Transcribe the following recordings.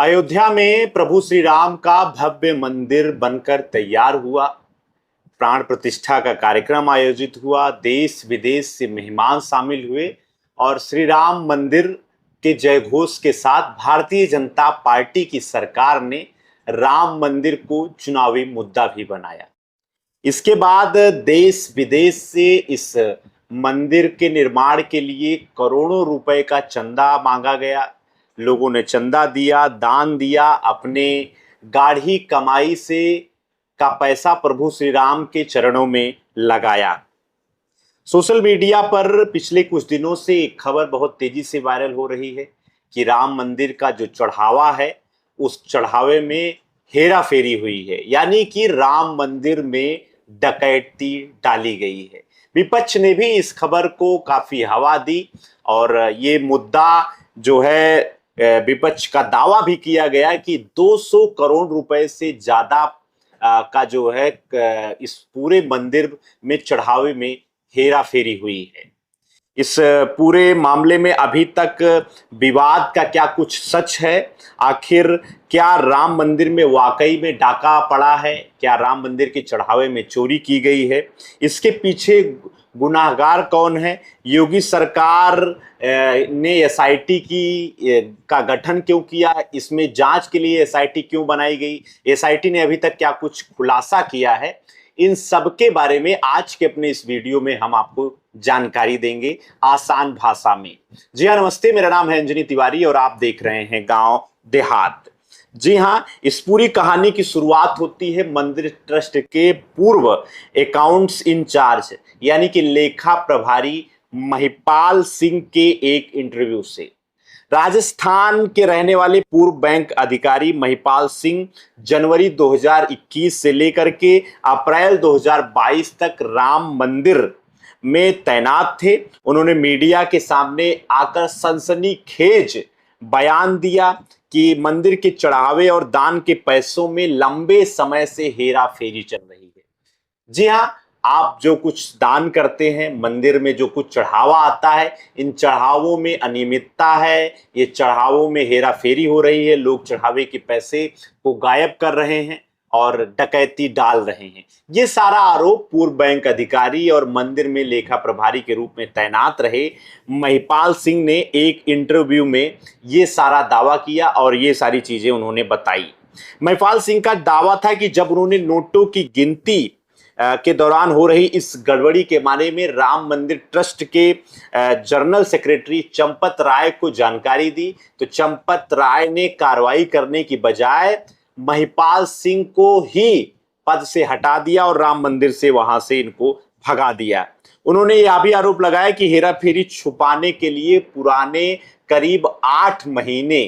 अयोध्या में प्रभु श्री राम का भव्य मंदिर बनकर तैयार हुआ। प्राण प्रतिष्ठा का कार्यक्रम आयोजित हुआ। देश विदेश से मेहमान शामिल हुए और श्री राम मंदिर के जयघोष के साथ भारतीय जनता पार्टी की सरकार ने राम मंदिर को चुनावी मुद्दा भी बनाया। इसके बाद देश विदेश से इस मंदिर के निर्माण के लिए करोड़ों रुपए का चंदा मांगा गया। लोगों ने चंदा दिया, दान दिया, अपने गाढ़ी कमाई से का पैसा प्रभु श्री राम के चरणों में लगाया। सोशल मीडिया पर पिछले कुछ दिनों से एक खबर बहुत तेजी से वायरल हो रही है कि राम मंदिर का जो चढ़ावा है उस चढ़ावे में हेरा फेरी हुई है, यानी कि राम मंदिर में डकैती डाली गई है। विपक्ष ने भी इस खबर को काफी हवा दी और ये मुद्दा जो है विपक्ष का दावा भी किया गया कि 200 करोड़ रुपए से ज्यादा का जो है इस पूरे मंदिर में चढ़ावे में हेरा फेरी हुई है। इस पूरे मामले में अभी तक विवाद का क्या कुछ सच है? आखिर क्या राम मंदिर में वाकई में डाका पड़ा है? क्या राम मंदिर के चढ़ावे में चोरी की गई है? इसके पीछे गुनाहगार कौन है? योगी सरकार ने एसआईटी का गठन क्यों किया? इसमें जांच के लिए एसआईटी क्यों बनाई गई? एसआईटी ने अभी तक क्या कुछ खुलासा किया है? इन सब के बारे में आज के अपने इस वीडियो में हम आपको जानकारी देंगे आसान भाषा में। जी हाँ, नमस्ते, मेरा नाम है अंजनी तिवारी और आप देख रहे हैं गांव देहात। जी हाँ, इस पूरी कहानी की शुरुआत होती है मंदिर ट्रस्ट के पूर्व अकाउंट्स इंचार्ज यानी कि लेखा प्रभारी महिपाल सिंह के एक इंटरव्यू से। राजस्थान के रहने वाले पूर्व बैंक अधिकारी महिपाल सिंह जनवरी 2021 से लेकर के अप्रैल 2022 तक राम मंदिर में तैनात थे। उन्होंने मीडिया के सामने आकर सनसनीखेज बयान दिया कि मंदिर के चढ़ावे और दान के पैसों में लंबे समय से हेरा फेरी चल रही है। जी हाँ, आप जो कुछ दान करते हैं, मंदिर में जो कुछ चढ़ावा आता है, इन चढ़ावों में अनियमितता है, ये चढ़ावों में हेरा फेरी हो रही है। लोग चढ़ावे के पैसे को गायब कर रहे हैं और डकैती डाल रहे हैं। ये सारा आरोप पूर्व बैंक अधिकारी और मंदिर में लेखा प्रभारी के रूप में तैनात रहे महिपाल सिंह ने एक इंटरव्यू में ये सारा दावा किया और ये सारी चीजें उन्होंने बताई। महिपाल सिंह का दावा था कि जब उन्होंने नोटों की गिनती के दौरान हो रही इस गड़बड़ी के बारे में राम मंदिर ट्रस्ट के जनरल सेक्रेटरी चंपत राय को जानकारी दी, तो चंपत राय ने कार्रवाई करने की बजाय महिपाल सिंह को ही पद से हटा दिया और राम मंदिर से वहां से इनको भगा दिया। उन्होंने यह भी आरोप लगाया कि हेराफेरी छुपाने के लिए पुराने करीब 8 महीने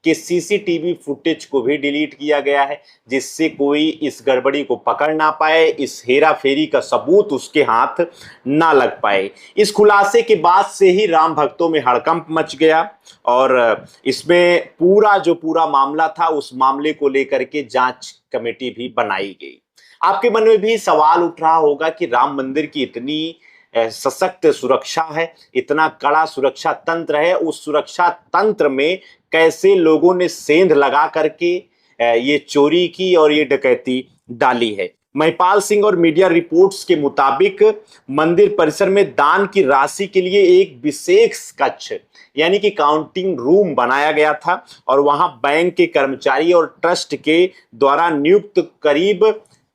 के सीसीटीवी फुटेज को भी डिलीट किया गया है, जिससे कोई इस गड़बड़ी को पकड़ ना पाए, इस हेरा फेरी का सबूत उसके हाथ ना लग पाए। इस खुलासे के बाद से ही राम भक्तों में हड़कंप मच गया और इसमें पूरा मामला था, उस मामले को लेकर के जांच कमेटी भी बनाई गई। आपके मन में भी सवाल उठ रहा होगा कि राम मंदिर की इतनी सशक्त सुरक्षा है, इतना कड़ा सुरक्षा तंत्र है, उस सुरक्षा तंत्र में कैसे लोगों ने सेंध लगा करके ये चोरी की और ये डकैती डाली है। महिपाल सिंह और मीडिया रिपोर्ट्स के मुताबिक मंदिर परिसर में दान की राशि के लिए एक विशेष कक्ष यानी कि काउंटिंग रूम बनाया गया था और वहां बैंक के कर्मचारी और ट्रस्ट के द्वारा नियुक्त करीब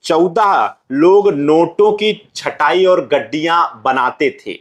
14 लोग नोटों की छटाई और गड्डियां बनाते थे।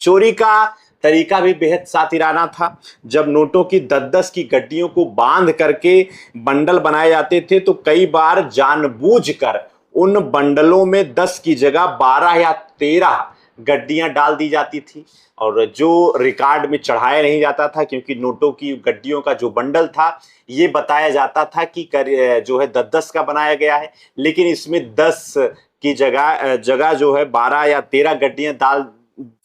चोरी का तरीका भी बेहद सातिराना था। जब नोटों की 10-10 की गड्डियों को बांध करके बंडल बनाए जाते थे तो कई बार जानबूझकर उन बंडलों में 10 की जगह 12 या 13 गड्डियां डाल दी जाती थी और जो रिकॉर्ड में चढ़ाया नहीं जाता था, क्योंकि नोटों की गड्डियों का जो बंडल था ये बताया जाता था कि जो है 10-10 का बनाया गया है, लेकिन इसमें 10 की जगह जो है 12 या 13 गड्डियां डाल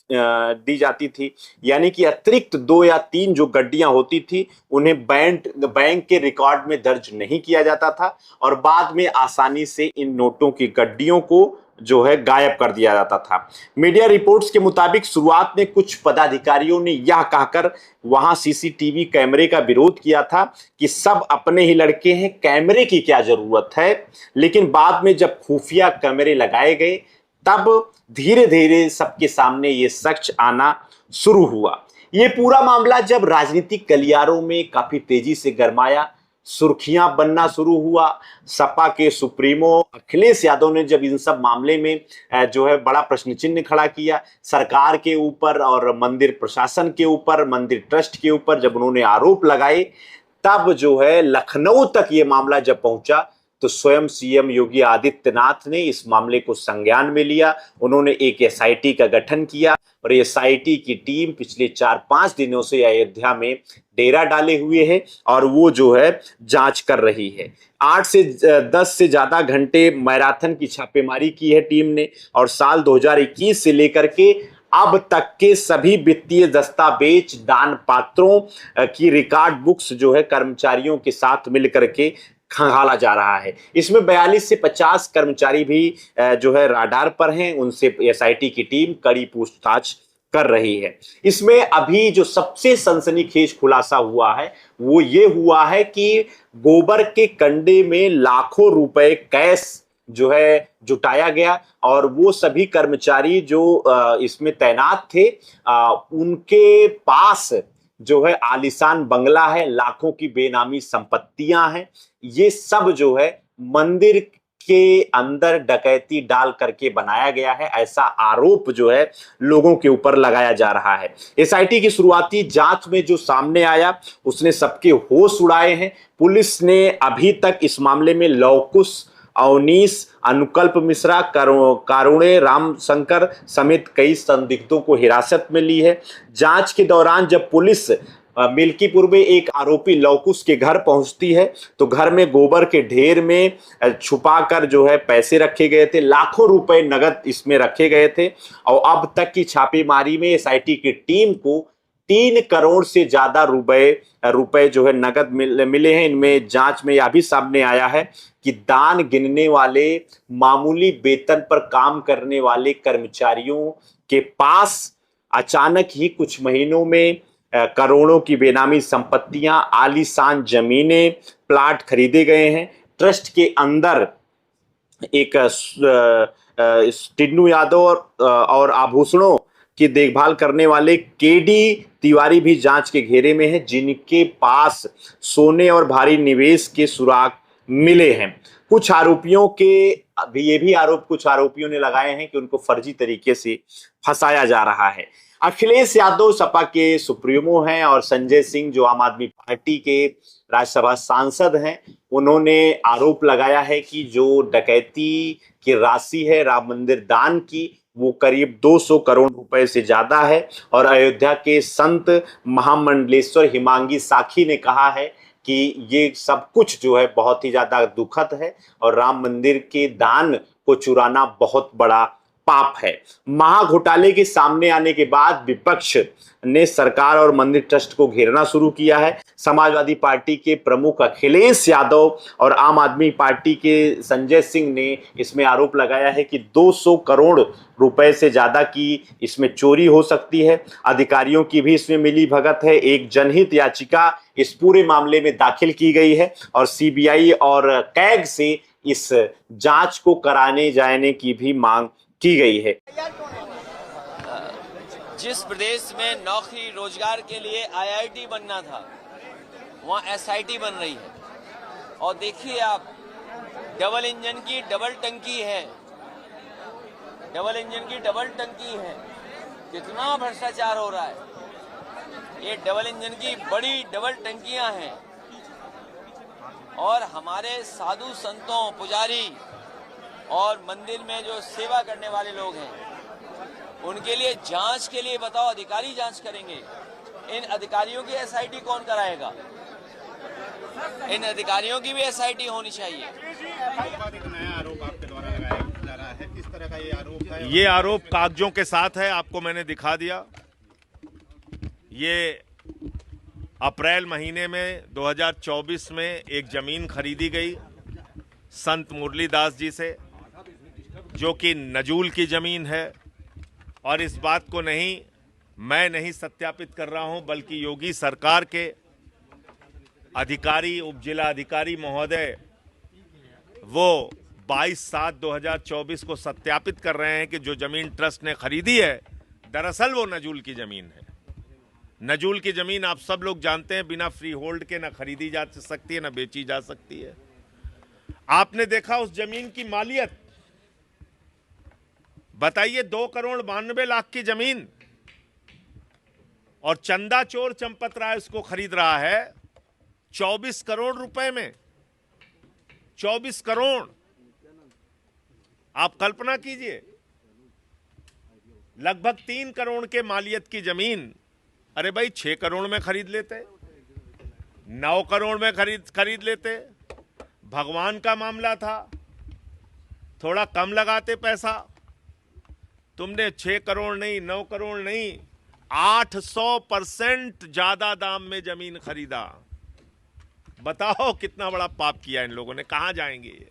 दी जाती थी, यानी कि अतिरिक्त 2 या 3 जो गड्डियां होती थी उन्हें बैंक के रिकॉर्ड में दर्ज नहीं किया जाता था और बाद में आसानी से इन नोटों की गड्डियों को जो है गायब कर दिया जाता था। मीडिया रिपोर्ट्स के मुताबिक शुरुआत में कुछ पदाधिकारियों ने यह कहकर वहां सीसीटीवी कैमरे का विरोध किया था कि सब अपने ही लड़के हैं, कैमरे की क्या जरूरत है। लेकिन बाद में जब खुफिया कैमरे लगाए गए तब धीरे धीरे सबके सामने ये सच आना शुरू हुआ। ये पूरा मामला जब राजनीतिक गलियारों में काफी तेजी से गरमाया, सुर्खियां बनना शुरू हुआ। सपा के सुप्रीमो अखिलेश यादव ने जब इन सब मामले में जो है बड़ा प्रश्न चिन्ह खड़ा किया, सरकार के ऊपर और मंदिर प्रशासन के ऊपर, मंदिर ट्रस्ट के ऊपर जब उन्होंने आरोप लगाए, तब जो है लखनऊ तक ये मामला जब पहुंचा तो स्वयं सीएम योगी आदित्यनाथ ने इस मामले को संज्ञान में लिया। उन्होंने एक एसआईटी का गठन किया और एसआईटी की टीम पिछले 4-5 दिनों से अयोध्या में डेरा डाले हुए है और वो जो है जांच कर रही है। 8 से 10 से ज्यादा घंटे मैराथन की छापेमारी की है टीम ने और साल 2021 से लेकर के अब तक के सभी वित्तीय दस्तावेज, दान पात्रों की रिकॉर्ड बुक्स जो है कर्मचारियों के साथ मिलकर के खंगाला जा रहा है। इसमें 42 से 50 कर्मचारी भी जो है राडार पर हैं, उनसे एसआईटी की टीम कड़ी पूछताछ कर रही है। इसमें अभी जो सबसे सनसनीखेज खुलासा हुआ है वो ये हुआ है कि गोबर के कंडे में लाखों रुपए कैश जो है जुटाया गया और वो सभी कर्मचारी जो इसमें तैनात थे उनके पास जो है आलीशान बंगला है, लाखों की बेनामी संपत्तियां हैं। ये सब जो है मंदिर के अंदर डकैती डाल करके बनाया गया है, ऐसा आरोप जो है लोगों के ऊपर लगाया जा रहा है। एसआईटी की शुरुआती जांच में जो सामने आया उसने सबके होश उड़ाए हैं। पुलिस ने अभी तक इस मामले में लवकुश, अवनीश, अनुकल्प मिश्रा, कारुणे रामशंकर समेत कई संदिग्धों को हिरासत में ली है। जांच के दौरान जब पुलिस मिल्कीपुर में एक आरोपी लवकुश के घर पहुंचती है तो घर में गोबर के ढेर में छुपाकर जो है पैसे रखे गए थे, लाखों रुपए नगद इसमें रखे गए थे और अब तक की छापेमारी में एसआईटी की टीम को 3 करोड़ से ज्यादा रुपए जो है नगद मिले हैं। इनमें जांच में यह भी सामने आया है कि दान गिनने वाले, मामूली वेतन पर काम करने वाले कर्मचारियों के पास अचानक ही कुछ महीनों में करोड़ों की बेनामी संपत्तियां, आलीशान जमीनें, प्लाट खरीदे गए हैं। ट्रस्ट के अंदर एक टिन्नू यादव और आभूषणों की देखभाल करने वाले केडी तिवारी भी जांच के घेरे में हैं, जिनके पास सोने और भारी निवेश के सुराग मिले हैं। कुछ आरोपियों के अभी ये भी आरोप कुछ आरोपियों ने लगाए हैं कि उनको फर्जी तरीके से फंसाया जा रहा है। अखिलेश यादव सपा के सुप्रीमो हैं और संजय सिंह जो आम आदमी पार्टी के राज्यसभा सांसद हैं, उन्होंने आरोप लगाया है कि जो डकैती की राशि है राम मंदिर दान की वो करीब 200 करोड़ रुपए से ज्यादा है और अयोध्या के संत महामंडलेश्वर हिमांगी साखी ने कहा है कि ये सब कुछ जो है बहुत ही ज्यादा दुखद है और राम मंदिर के दान को चुराना बहुत बड़ा पाप है। महाघोटाले के सामने आने के बाद विपक्ष ने सरकार और मंदिर ट्रस्ट को घेरना शुरू किया है। समाजवादी पार्टी के प्रमुख अखिलेश यादव और आम आदमी पार्टी के संजय सिंह ने इसमें आरोप लगाया है कि 200 करोड़ रुपए से ज्यादा की इसमें चोरी हो सकती है। अधिकारियों की भी इसमें मिली भगत है। एक जनहित याचिका इस पूरे मामले में दाखिल की गई है और सीबीआई और कैग से इस जांच को कराने जाने की भी मांग की गई है। जिस प्रदेश में नौकरी रोजगार के लिए आईआईटी बनना था वहाँ एसआईटी बन रही है और देखिए आप डबल इंजन की डबल टंकी है, डबल इंजन की डबल टंकी है। कितना भ्रष्टाचार हो रहा है। ये डबल इंजन की बड़ी डबल टंकियां हैं और हमारे साधु संतों, पुजारी और मंदिर में जो सेवा करने वाले लोग हैं उनके लिए जांच के लिए बताओ अधिकारी जांच करेंगे। इन अधिकारियों की एसआईटी कौन कराएगा? इन अधिकारियों की भी एसआईटी होनी चाहिए। एक नया आरोप आपके द्वारा लगाया जा रहा है, किस तरह का ये आरोप है? ये आरोप कागजों के साथ है, आपको मैंने दिखा दिया। ये अप्रैल महीने में 2024 में एक जमीन खरीदी गई संत मुरलीदास जी से, जो कि नजूल की जमीन है। और इस बात को मैं नहीं सत्यापित कर रहा हूं, बल्कि योगी सरकार के अधिकारी, उप जिला अधिकारी महोदय, वो 22/7/2024 को सत्यापित कर रहे हैं कि जो जमीन ट्रस्ट ने खरीदी है, दरअसल वो नजूल की जमीन है। नजूल की जमीन आप सब लोग जानते हैं, बिना फ्री होल्ड के ना खरीदी जा सकती है, ना बेची जा सकती है। आपने देखा उस जमीन की मालियत, बताइए 2,92,00,000 की जमीन, और चंदा चोर चंपत राय उसको खरीद रहा है 24 करोड़ रुपए में। 24 करोड़, आप कल्पना कीजिए, लगभग 3 करोड़ के मालियत की जमीन, अरे भाई 6 करोड़ में खरीद लेते, 9 करोड़ में खरीद लेते। भगवान का मामला था, थोड़ा कम लगाते पैसा। तुमने 6 करोड़ नहीं, 9 करोड़ नहीं, 800% ज्यादा दाम में जमीन खरीदा। बताओ कितना बड़ा पाप किया इन लोगों ने, कहां जाएंगे ये?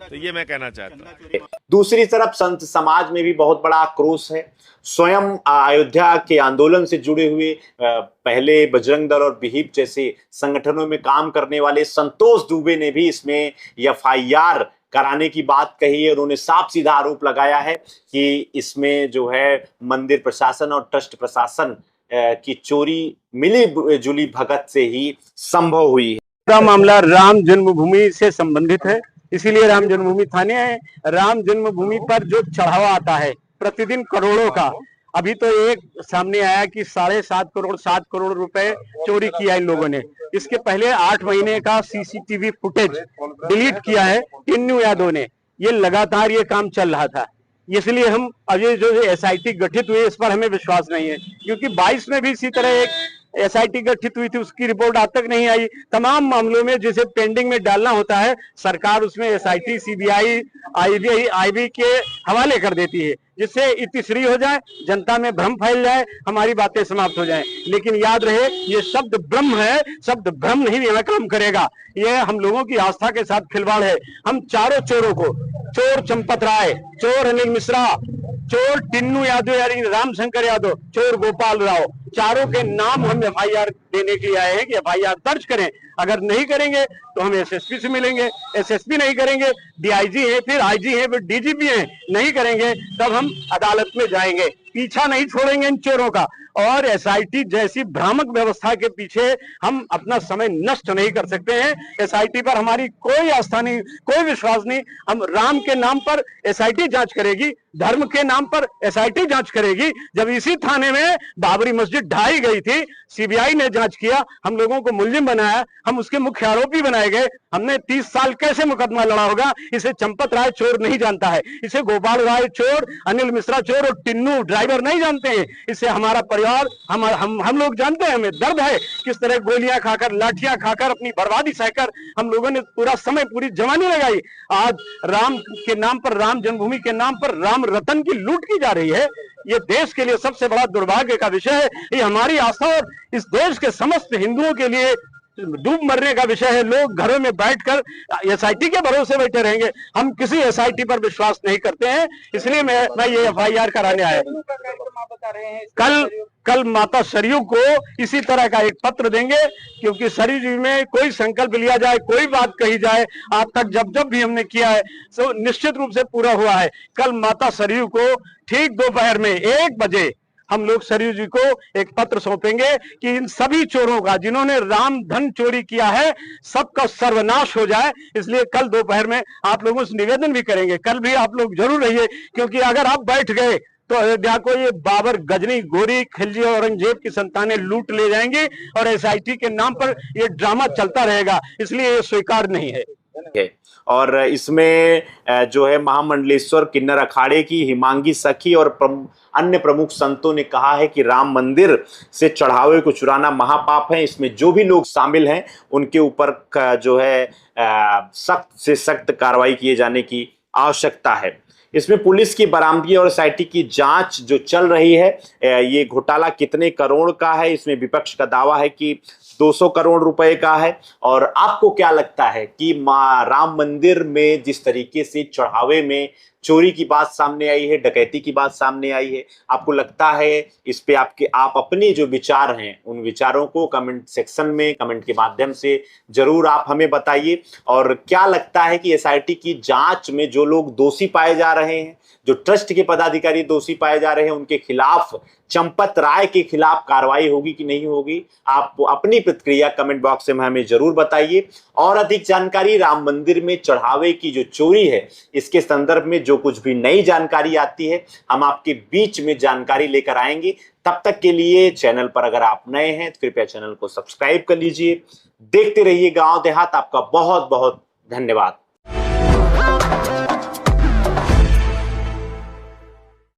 तो ये मैं कहना चाहता हूं। दूसरी तरफ संत समाज में भी बहुत बड़ा आक्रोश है। स्वयं अयोध्या के आंदोलन से जुड़े हुए पहले बजरंग दल और विहिप जैसे संगठनों में काम करने वाले संतोष दुबे ने भी इसमें एफआईआर कराने की बात कही है। उन्होंने साफ सीधा आरोप लगाया है कि इसमें जो है मंदिर प्रशासन और ट्रस्ट प्रशासन की चोरी मिली जुली भगत से ही संभव हुई है। का मामला राम जन्मभूमि से संबंधित है, इसीलिए राम जन्मभूमि थाने है। राम जन्मभूमि पर जो चढ़ावा आता है प्रतिदिन करोड़ों का, अभी तो एक सामने आया कि 7.5 करोड़ 7 करोड़ रुपए चोरी किया इन लोगों ने। इसके पहले 8 महीने का सीसीटीवी फुटेज डिलीट किया है टिन्नू यादव ने। ये लगातार ये काम चल रहा था, इसलिए हम अभी जो एसआईटी गठित हुई इस पर हमें विश्वास नहीं है, क्योंकि 22 में भी इसी तरह एक एसआईटी गठित हुई थी, उसकी रिपोर्ट आज तक नहीं आई। तमाम मामलों में जिसे पेंडिंग में डालना होता है, सरकार उसमें एसआईटी, सीबीआई, आईबी के हवाले कर देती है, जिससे इतिश्री हो जाए, जनता में भ्रम फैल जाए, हमारी बातें समाप्त हो जाएं। लेकिन याद रहे, ये शब्द ब्रह्म है, शब्द भ्रम नहीं यहाँ काम करेगा। ये हम लोगों की आस्था के साथ खिलवाड़ है। हम चारों चोरों को, चोर चंपत राय, चोर अनिल मिश्रा, चोर टिन्नू यादव यानी रामशंकर यादव, चोर गोपाल राव, चारों के नाम हम एफआईआर देने के लिए आए हैं कि एफआईआर दर्ज करें। अगर नहीं करेंगे तो हम एसएसपी से मिलेंगे, एसएसपी नहीं करेंगे, डीआईजी है, फिर आईजी है, फिर डीजीपी है, नहीं करेंगे तब हम अदालत में जाएंगे। पीछा नहीं छोड़ेंगे इन चोरों का। और एसआईटी जैसी भ्रामक व्यवस्था के पीछे हम अपना समय नष्ट नहीं कर सकते हैं। एसआईटी पर हमारी कोई आस्था नहीं, कोई विश्वास नहीं। हम राम के नाम पर एसआईटी जांच करेगी, धर्म के नाम पर एसआईटी जांच करेगी। जब इसी थाने में बाबरी मस्जिद ढाई गई थी, सीबीआई ने जांच किया, हम लोगों को मुलजिम बनाया, हम उसके मुख्य आरोपी बनाए गए। हमने 30 साल कैसे मुकदमा लड़ा होगा? इसे चंपत राय चोर नहीं जानता है, इसे गोपाल राय चोर, अनिल मिश्रा चोर और टिन्नू ड्राइवर नहीं जानते हैं। इसे हमारा परिवार, हम लोग जानते हैं। हमें दर्द है किस तरह गोलियां खाकर, लाठियां खाकर, अपनी बर्बादी सहकर हम लोगों ने पूरा समय, पूरी जवानी लगाई। आज राम के नाम पर, राम जन्मभूमि के नाम पर राम रतन की लूट की जा रही है। ये देश के लिए सबसे बड़ा दुर्भाग्य का विषय है। ये हमारी आस्था और इस देश के समस्त हिंदुओं के लिए डूब मरने का विषय है। लोग घरों में बैठकर एसआईटी के भरोसे बैठे रहेंगे। हम किसी एसआईटी पर विश्वास नहीं करते हैं, इसलिए मैं ये एफआईआर कराने आया। कल माता सरयू को इसी तरह का एक पत्र देंगे, क्योंकि सरयू जी में कोई संकल्प लिया जाए, कोई बात कही जाए, आज तक जब भी हमने किया है तो निश्चित रूप से पूरा हुआ है। कल माता सरयू को ठीक दोपहर में 1 बजे हम लोग सरयू जी को एक पत्र सौंपेंगे कि इन सभी चोरों का, जिन्होंने राम धन चोरी किया है, सबका सर्वनाश हो जाए। इसलिए कल दोपहर में आप लोगों से निवेदन भी करेंगे। कल भी आप लोग जरूर रहिए, क्योंकि अगर आप बैठ गए तो अयोध्या को ये बाबर, गजनी, गोरी, खिलजी और औरंगजेब की संतानें लूट ले जाएंगे और एसआईटी के नाम पर ये ड्रामा चलता रहेगा। इसलिए ये स्वीकार नहीं है। और इसमें जो है महामंडलेश्वर किन्नर अखाड़े की हिमांगी सखी और अन्य प्रमुख संतों ने कहा है कि राम मंदिर से चढ़ावे को चुराना महापाप है। इसमें जो भी लोग शामिल हैं उनके ऊपर जो है सख्त से सख्त कार्रवाई किए जाने की आवश्यकता है। इसमें पुलिस की बरामदगी और एसआईटी की जांच जो चल रही है, ये घोटाला कितने करोड़ का है, इसमें विपक्ष का दावा है कि 200 करोड़ रुपए का है। और आपको क्या लगता है कि राम मंदिर में जिस तरीके से चढ़ावे में चोरी की बात सामने आई है, डकैती की बात सामने आई है, आपको लगता है इस पे आप अपने जो विचार हैं उन विचारों को कमेंट सेक्शन में कमेंट के माध्यम से जरूर आप हमें बताइए। और क्या लगता है कि एसआईटी की जांच में जो लोग दोषी पाए जा रहे हैं, जो ट्रस्ट के पदाधिकारी दोषी पाए जा रहे हैं, उनके खिलाफ चंपत राय के खिलाफ कार्रवाई होगी कि नहीं होगी? आप अपनी प्रतिक्रिया कमेंट बॉक्स में हमें जरूर बताइए। और अधिक जानकारी राम मंदिर में चढ़ावे की जो चोरी है इसके संदर्भ में जो कुछ भी नई जानकारी आती है हम आपके बीच में जानकारी लेकर आएंगे। तब तक के लिए चैनल पर अगर आप नए हैं तो कृपया चैनल को सब्सक्राइब कर लीजिए। देखते रहिए गांव देहात। आपका बहुत बहुत धन्यवाद।